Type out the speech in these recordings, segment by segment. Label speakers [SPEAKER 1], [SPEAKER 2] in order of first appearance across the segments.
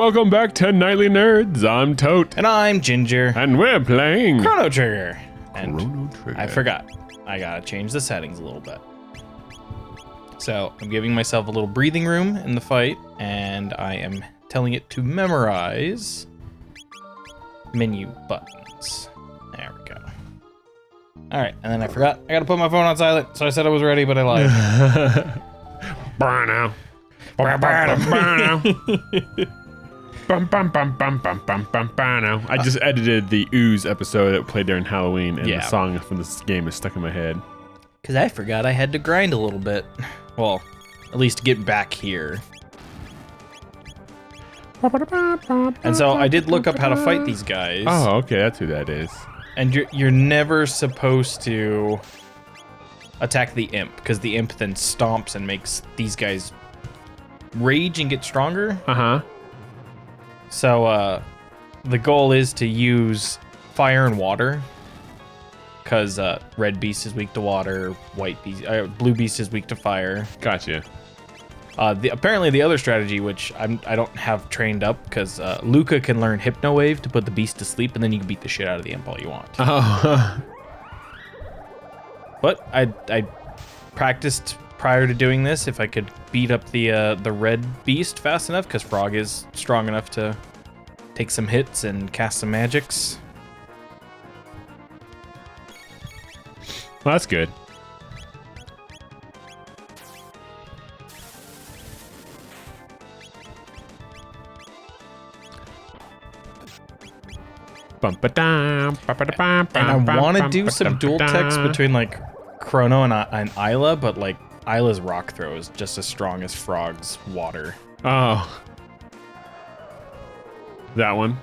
[SPEAKER 1] welcome back to Nightly Nerds. I'm Tote.
[SPEAKER 2] And I'm Ginger.
[SPEAKER 1] And we're playing
[SPEAKER 2] Chrono Trigger. And
[SPEAKER 1] Chrono Trigger.
[SPEAKER 2] I forgot. I gotta change the settings a little bit. So I'm giving myself a little breathing room in the fight, and I am telling it to memorize menu buttons. There we go. All right, and then I forgot. I gotta put my phone on silent, so I said I was ready, but I lied.
[SPEAKER 1] Burn now. I just edited the Ooze episode that played during Halloween, and the song from this game is stuck in my head.
[SPEAKER 2] Because I forgot I had to grind a little bit. Well, at least get back here. And so I did look up how to fight these guys.
[SPEAKER 1] Oh, okay, that's who that is.
[SPEAKER 2] And you're never supposed to attack the imp, because the imp then stomps and makes these guys rage and get stronger.
[SPEAKER 1] Uh-huh.
[SPEAKER 2] So the goal is to use fire and water, because red beast is weak to water, blue beast is weak to fire.
[SPEAKER 1] Gotcha.
[SPEAKER 2] Apparently the other strategy, which I don't have trained up, because Luca can learn Hypno Wave to put the beast to sleep, and then you can beat the shit out of the imp all you want.
[SPEAKER 1] Oh.
[SPEAKER 2] But I practiced prior to doing this if I could beat up the red beast fast enough, because Frog is strong enough to take some hits and cast some magics.
[SPEAKER 1] Well, that's good.
[SPEAKER 2] And I want to do some dual techs between like Chrono and Isla, but like Isla's rock throw is just as strong as Frog's water.
[SPEAKER 1] Oh. That one.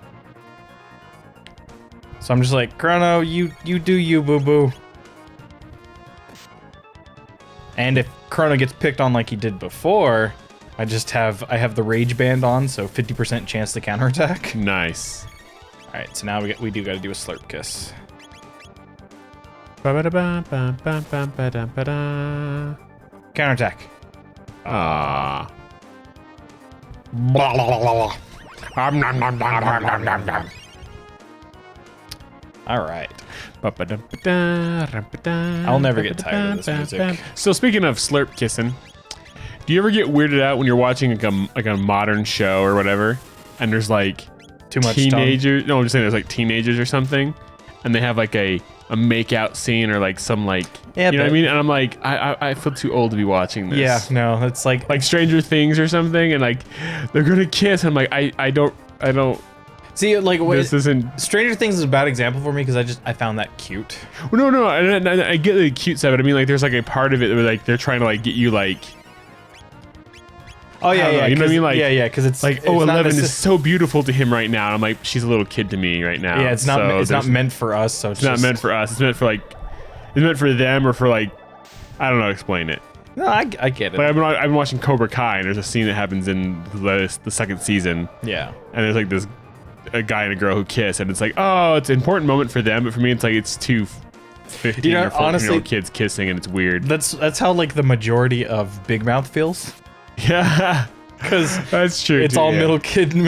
[SPEAKER 2] So I'm just like, Chrono, you do you, boo-boo. And if Chrono gets picked on like he did before, I have the rage band on, so 50% chance to counterattack.
[SPEAKER 1] Nice.
[SPEAKER 2] All right, so now we do got to do a slurp kiss. Counterattack.
[SPEAKER 1] Ah.
[SPEAKER 2] All right. I'll never get tired of this music.
[SPEAKER 1] So speaking of slurp kissing, do you ever get weirded out when you're watching like a modern show or whatever, and there's like
[SPEAKER 2] too much
[SPEAKER 1] teenagers? No, I'm just saying there's like teenagers or something, and they have like a makeout scene or like some like, you know what I mean? And I'm like, I feel too old to be watching this.
[SPEAKER 2] Yeah, no, it's like
[SPEAKER 1] Stranger Things or something, and like they're gonna kiss. And I'm like, I don't.
[SPEAKER 2] See, like,
[SPEAKER 1] this isn't.
[SPEAKER 2] Stranger Things is a bad example for me because I found that cute.
[SPEAKER 1] Well, no, I get the cute side, but I mean, like, there's like a part of it where like they're trying to like get you like.
[SPEAKER 2] Oh yeah,
[SPEAKER 1] you know what I mean? Like,
[SPEAKER 2] yeah, because it's
[SPEAKER 1] like, oh, 11 is so beautiful to him right now. And I'm like, she's a little kid to me right now.
[SPEAKER 2] Yeah, it's not meant for us. So
[SPEAKER 1] it's not meant for us. It's meant for them or for like, I don't know, explain it.
[SPEAKER 2] No, I get it.
[SPEAKER 1] Like, I've been watching Cobra Kai, and there's a scene that happens in the second season.
[SPEAKER 2] Yeah.
[SPEAKER 1] And there's like a guy and a girl who kiss, and it's like, oh, it's an important moment for them, but for me it's like it's two 15 or 14-year-old kids kissing, and it's weird.
[SPEAKER 2] That's how like the majority of Big Mouth feels.
[SPEAKER 1] Yeah,
[SPEAKER 2] because
[SPEAKER 1] that's true.
[SPEAKER 2] It's all middle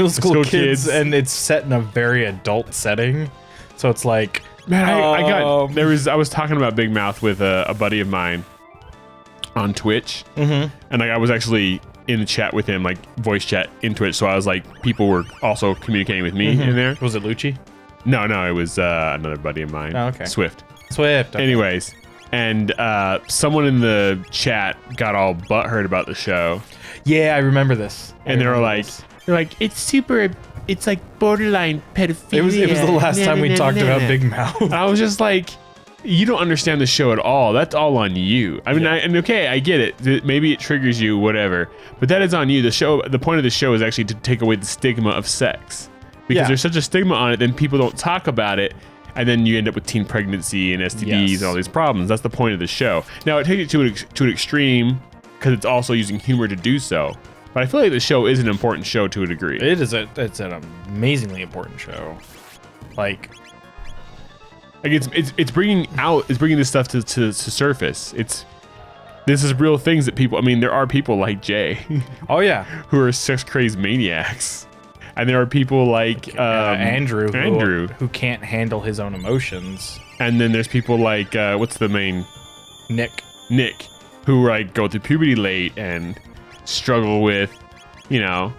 [SPEAKER 2] school kids, and it's set in a very adult setting, so it's like,
[SPEAKER 1] man, I was talking about Big Mouth with a buddy of mine on Twitch, and like I was actually in the chat with him, like voice chat in Twitch, so I was like, people were also communicating with me in there.
[SPEAKER 2] Was it Lucci?
[SPEAKER 1] No, it was another buddy of mine.
[SPEAKER 2] Oh, okay.
[SPEAKER 1] Swift.
[SPEAKER 2] Okay.
[SPEAKER 1] Anyways, and someone in the chat got all butthurt about the show.
[SPEAKER 2] Yeah, I remember this.
[SPEAKER 1] And they're like, it's like borderline pedophilia.
[SPEAKER 2] It was the last time we talked about Big Mouth.
[SPEAKER 1] I was just like, you don't understand the show at all. That's all on you. I mean, I get it. Maybe it triggers you, whatever. But that is on you. The point of the show is actually to take away the stigma of sex. Because there's such a stigma on it, then people don't talk about it. And then you end up with teen pregnancy and STDs and all these problems. That's the point of the show. Now, it takes it to an extreme because it's also using humor to do so. But I feel like the show is an important show to a degree.
[SPEAKER 2] It is. It's an amazingly important show. Like
[SPEAKER 1] it's bringing this stuff to surface. This is real things that people. I mean, there are people like Jay.
[SPEAKER 2] Oh yeah,
[SPEAKER 1] who are sex crazed maniacs, And there are people like
[SPEAKER 2] Andrew,
[SPEAKER 1] Andrew,
[SPEAKER 2] who can't handle his own emotions.
[SPEAKER 1] And then there's people like what's the main
[SPEAKER 2] Nick,
[SPEAKER 1] who like go through puberty late and struggle with, you know,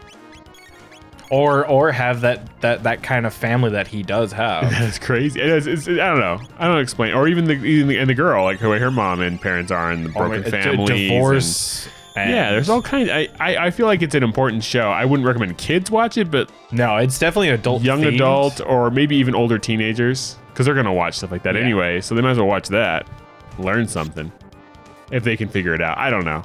[SPEAKER 2] or have that kind of family that he does have.
[SPEAKER 1] That's crazy. It's I don't know. I don't explain. Or even the girl, like the way her mom and parents are in the broken families,
[SPEAKER 2] divorce.
[SPEAKER 1] Yeah, there's all kinds. I feel like it's an important show. I wouldn't recommend kids watch it, but
[SPEAKER 2] no, it's definitely an
[SPEAKER 1] young
[SPEAKER 2] themed.
[SPEAKER 1] adult, or maybe even older teenagers, because they're gonna watch stuff like that anyway. So they might as well watch that, learn something, if they can figure it out. I don't know.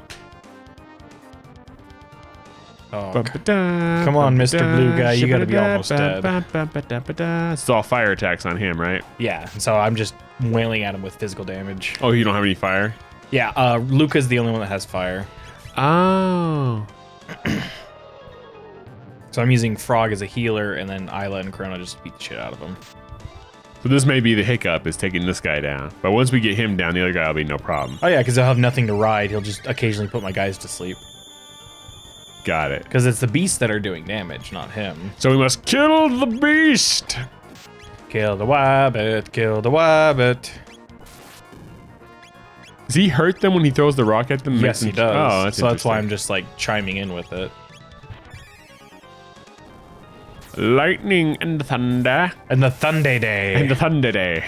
[SPEAKER 2] Oh, come on, Mr. Blue Guy, you gotta be almost dead.
[SPEAKER 1] It's all fire attacks on him, right?
[SPEAKER 2] Yeah, so I'm just wailing at him with physical damage.
[SPEAKER 1] Oh, you don't have any fire?
[SPEAKER 2] Yeah, Luca's the only one that has fire.
[SPEAKER 1] Oh.
[SPEAKER 2] So I'm using Frog as a healer, and then Isla and Chrono just beat the shit out of him.
[SPEAKER 1] So this may be the hiccup, is taking this guy down. But once we get him down, the other guy will be no problem.
[SPEAKER 2] Oh yeah, because he'll have nothing to ride. He'll just occasionally put my guys to sleep.
[SPEAKER 1] Got it.
[SPEAKER 2] Because it's the beasts that are doing damage, not him.
[SPEAKER 1] So we must kill the beast.
[SPEAKER 2] Kill the wabbit, kill the wabbit.
[SPEAKER 1] Does he hurt them when he throws the rock at them?
[SPEAKER 2] Yes, he does.
[SPEAKER 1] Oh,
[SPEAKER 2] so that's why I'm just like chiming in with it.
[SPEAKER 1] Lightning and thunder.
[SPEAKER 2] And the Thunder Day.
[SPEAKER 1] And the thunder day.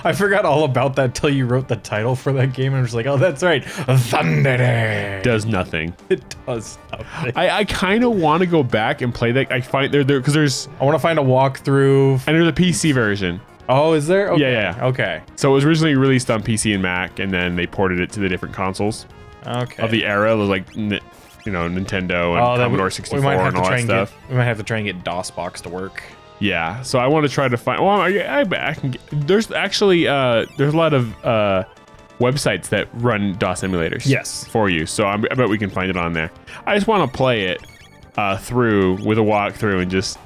[SPEAKER 2] I forgot all about that till you wrote the title for that game, and I was like, oh, that's right. Thunder Day.
[SPEAKER 1] Does nothing.
[SPEAKER 2] It does nothing.
[SPEAKER 1] I kind of want to go back and play that. I find there because there's.
[SPEAKER 2] I want to find a walkthrough.
[SPEAKER 1] And there's a PC version.
[SPEAKER 2] Oh, is there? Okay.
[SPEAKER 1] Yeah.
[SPEAKER 2] Okay.
[SPEAKER 1] So it was originally released on PC and Mac, and then they ported it to the different consoles
[SPEAKER 2] Okay.
[SPEAKER 1] of the era. It was like, Nintendo and Commodore 64 and all that stuff.
[SPEAKER 2] We might have to try and get DOSBox to work.
[SPEAKER 1] Yeah, so I want to try to find. Well, I can get, there's actually there's a lot of websites that run DOS emulators.
[SPEAKER 2] Yes.
[SPEAKER 1] For you, so I bet we can find it on there. I just want to play it through with a walkthrough and just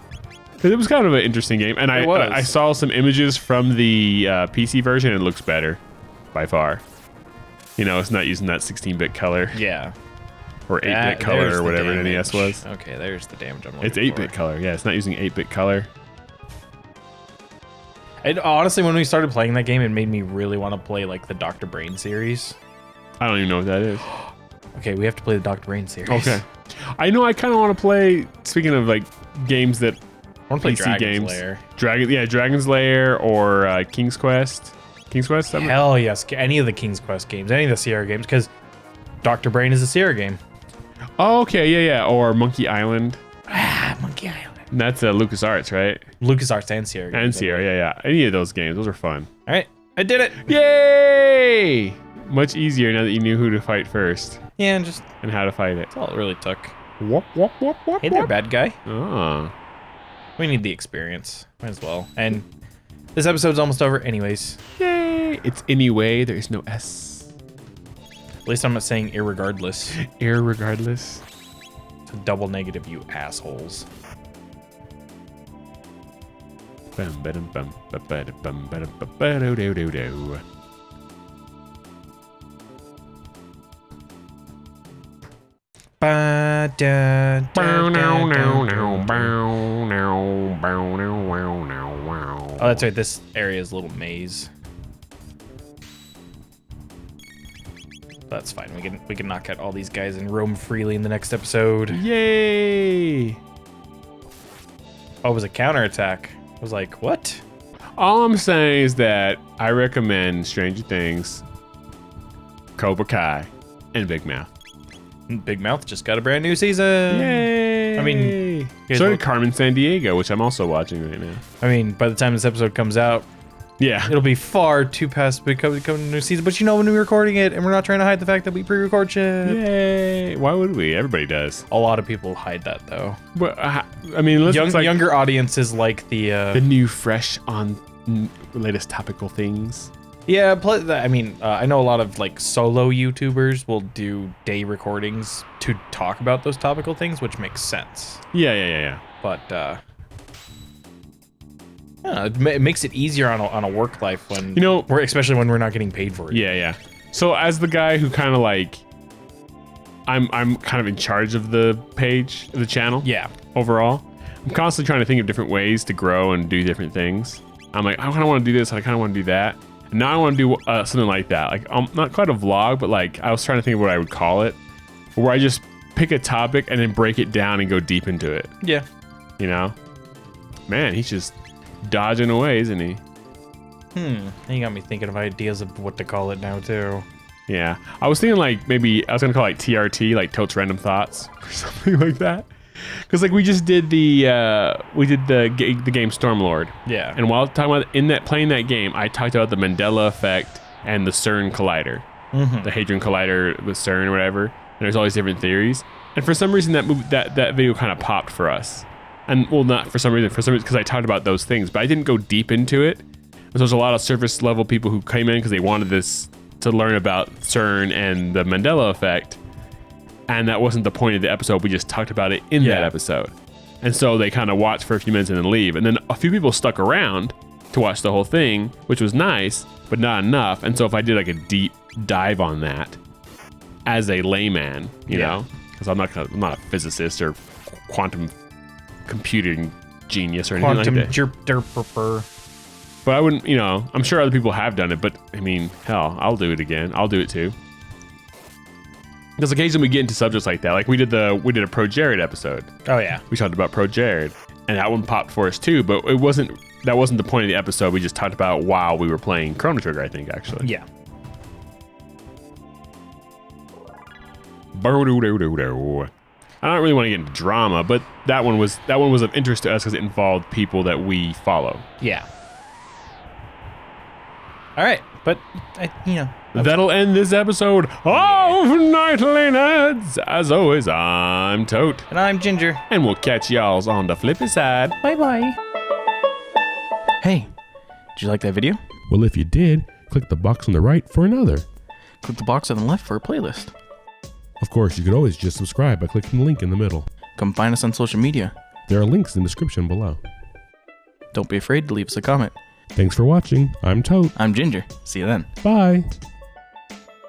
[SPEAKER 1] because it was kind of an interesting game, and I saw some images from the PC version. It looks better by far. It's not using that 16-bit color.
[SPEAKER 2] Yeah.
[SPEAKER 1] Or 8-bit color or whatever an NES was.
[SPEAKER 2] Okay, there's the damage I'm looking
[SPEAKER 1] for. It's 8-bit color. Yeah, it's not using 8-bit color.
[SPEAKER 2] And honestly, when we started playing that game, it made me really want to play like the Dr. Brain series.
[SPEAKER 1] I don't even know what that is.
[SPEAKER 2] Okay, we have to play the Dr. Brain series.
[SPEAKER 1] Okay. I know I kind of want to play, speaking of like games that
[SPEAKER 2] I want to play Dragon's Lair.
[SPEAKER 1] Dragon's Lair or King's Quest. King's Quest?
[SPEAKER 2] Hell yes, any of the King's Quest games, any of the Sierra games, because Dr. Brain is a Sierra game.
[SPEAKER 1] Oh, okay, yeah. Or Monkey Island.
[SPEAKER 2] Monkey Island.
[SPEAKER 1] And that's LucasArts, right?
[SPEAKER 2] LucasArts and Sierra games.
[SPEAKER 1] And Sierra, yeah. Any of those games, those are fun.
[SPEAKER 2] All right, I did it.
[SPEAKER 1] Yay! Much easier now that you knew who to fight first.
[SPEAKER 2] Yeah,
[SPEAKER 1] and how to fight it.
[SPEAKER 2] That's all it really took.
[SPEAKER 1] Whoop, whoop, whoop, whoop,
[SPEAKER 2] hey there, bad guy.
[SPEAKER 1] Oh.
[SPEAKER 2] We need the experience. Might as well. And this episode's almost over anyways.
[SPEAKER 1] Yay! It's anyway, there's no S.
[SPEAKER 2] At least I'm not saying irregardless.
[SPEAKER 1] Irregardless.
[SPEAKER 2] It's a double negative, you assholes.
[SPEAKER 1] Bum bum bum bum bum bum do do do.
[SPEAKER 2] Oh, that's right. This area is a little maze. That's fine. We can knock out all these guys and roam freely in the next episode.
[SPEAKER 1] Yay!
[SPEAKER 2] Oh, it was a counterattack. I was like, what?
[SPEAKER 1] All I'm saying is that I recommend Stranger Things, Cobra Kai, and Big Mouth.
[SPEAKER 2] Big Mouth just got a brand new season.
[SPEAKER 1] Yay!
[SPEAKER 2] I mean,
[SPEAKER 1] so did Carmen Sandiego, which I'm also watching right now.
[SPEAKER 2] I mean, by the time this episode comes out,
[SPEAKER 1] yeah,
[SPEAKER 2] it'll be far too past becoming a new season. But when we're recording it, and we're not trying to hide the fact that we pre-record shit.
[SPEAKER 1] Yay! Why would we? Everybody does.
[SPEAKER 2] A lot of people hide that though.
[SPEAKER 1] But I mean,
[SPEAKER 2] younger audiences like the
[SPEAKER 1] new, fresh on latest topical things.
[SPEAKER 2] Yeah, I mean, I know a lot of like solo YouTubers will do day recordings to talk about those topical things, which makes sense.
[SPEAKER 1] Yeah.
[SPEAKER 2] But it makes it easier on a work life when especially when we're not getting paid for it.
[SPEAKER 1] Yeah. So as the guy who kind of like I'm kind of in charge of the page, of the channel.
[SPEAKER 2] Yeah.
[SPEAKER 1] Overall, I'm constantly trying to think of different ways to grow and do different things. I'm like, I kind of want to do this, and I kind of want to do that. And now I want to do something like that. Like, not quite a vlog, but like I was trying to think of what I would call it, where I just pick a topic and then break it down and go deep into it.
[SPEAKER 2] Yeah.
[SPEAKER 1] You know, man, he's just dodging away, isn't he?
[SPEAKER 2] You got me thinking of ideas of what to call it now too.
[SPEAKER 1] Yeah, I was thinking like maybe I was gonna call it like TRT, like Tote's Random Thoughts or something like that. Because like we just did the game Stormlord.
[SPEAKER 2] Yeah.
[SPEAKER 1] And while talking about playing that game, I talked about the Mandela effect and the CERN collider, the Hadron Collider with CERN or whatever. And there's all these different theories. And for some reason that video kind of popped for us. And well, not for some reason, because I talked about those things, but I didn't go deep into it. So there's a lot of surface level people who came in because they wanted this to learn about CERN and the Mandela effect. And that wasn't the point of the episode. We just talked about it in that episode. And so they kind of watched for a few minutes and then leave. And then a few people stuck around to watch the whole thing, which was nice, but not enough. And so if I did like a deep dive on that as a layman, you know, because I'm not a physicist or quantum computing genius or anything like that. But I wouldn't, you know, I'm sure other people have done it, but I mean, hell, I'll do it again. I'll do it too. Because occasionally we get into subjects like that. Like we did a Pro Jared episode.
[SPEAKER 2] Oh yeah.
[SPEAKER 1] We talked about Pro Jared, and that one popped for us too. But that wasn't the point of the episode. We just talked about while we were playing Chrono Trigger, I think, actually.
[SPEAKER 2] Yeah.
[SPEAKER 1] I don't really want to get into drama, but that one was of interest to us because it involved people that we follow.
[SPEAKER 2] Yeah. All right, but
[SPEAKER 1] that'll end this episode of Nightly Nerds. As always, I'm Tote.
[SPEAKER 2] And I'm Ginger.
[SPEAKER 1] And we'll catch y'alls on the flippy side.
[SPEAKER 2] Bye-bye. Hey, did you like that video?
[SPEAKER 1] Well, if you did, click the box on the right for another.
[SPEAKER 2] Click the box on the left for a playlist.
[SPEAKER 1] Of course, you could always just subscribe by clicking the link in the middle.
[SPEAKER 2] Come find us on social media.
[SPEAKER 1] There are links in the description below.
[SPEAKER 2] Don't be afraid to leave us a comment.
[SPEAKER 1] Thanks for watching. I'm Tote.
[SPEAKER 2] I'm Ginger. See you then.
[SPEAKER 1] Bye.